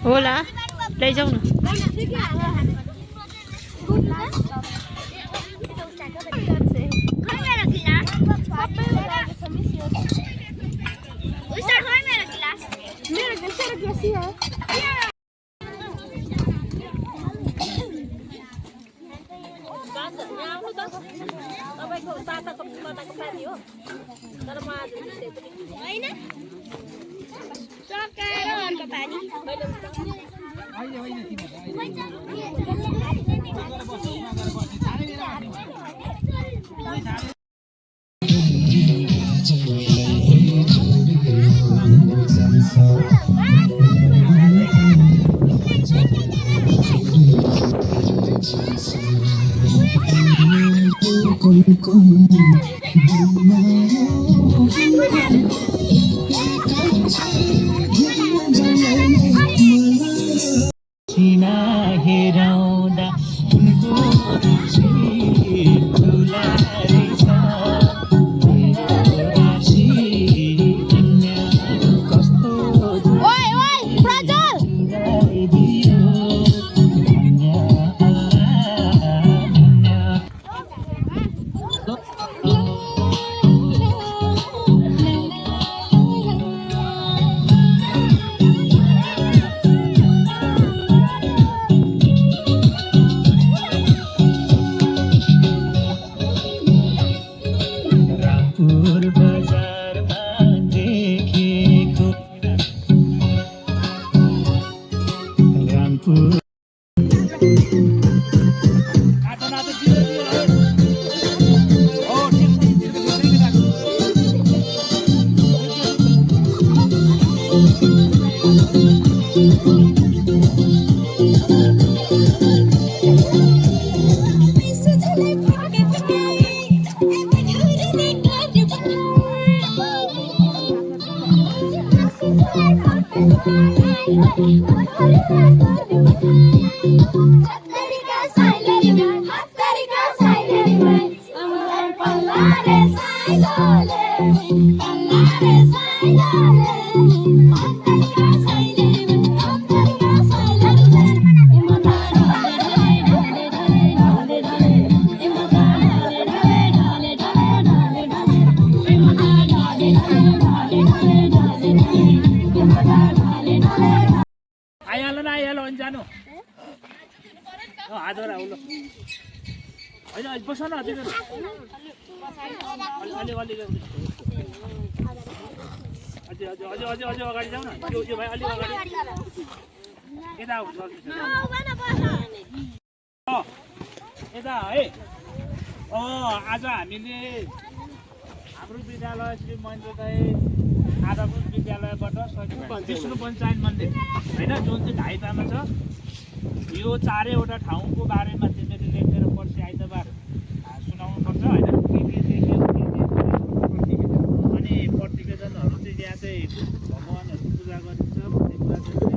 होला लैजाऊ न आज हामीले हाम्रो विद्यालय श्री महेन्द्रदाय आधारभूत विद्यालयबाट विष्णु पञ्चायत मन्दिर हैन जुन चाहिँ घाइतामा छ यो चारैवटा ठाउँको बारेमा तिमीले लेखेर पर्सि आइतबार सुनाउनु पर्छ हैन के देख्यो अनि प्रतिवेदनहरू चाहिँ यहाँ चाहिँ भगवानहरु पूजा गरिन्छ भन्ने कुरा चाहिँ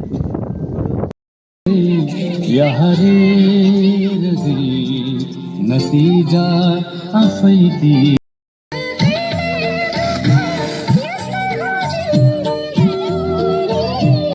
नतिजा आफै